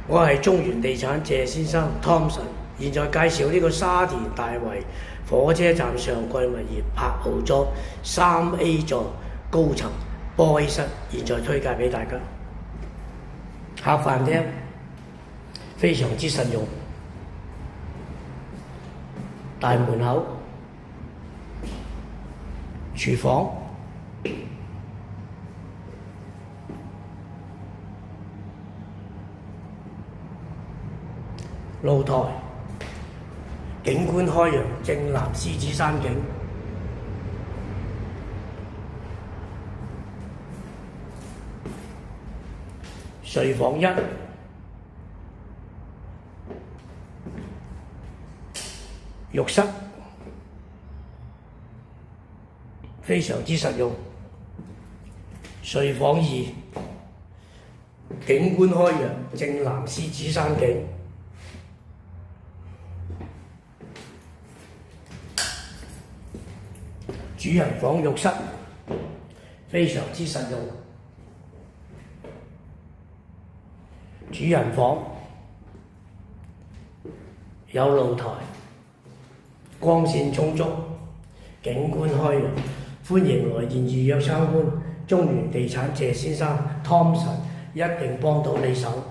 我係中原地產謝先生 Thompson， 現在介紹呢個沙田大圍火車站上蓋物業柏豪莊3A 座高層玻璃室，現在推介俾大家。客飯廳非常之實用，大門口、廚房、露台，景觀開揚，正南獅子山景。睡房1，浴室非常之實用。睡房2，景觀開揚，正南獅子山景。主人房浴室非常之實用。主人房有露台，光線充足，景觀開揚，歡迎來電預約參觀。中原地產謝先生 Thompson 一定幫到你手。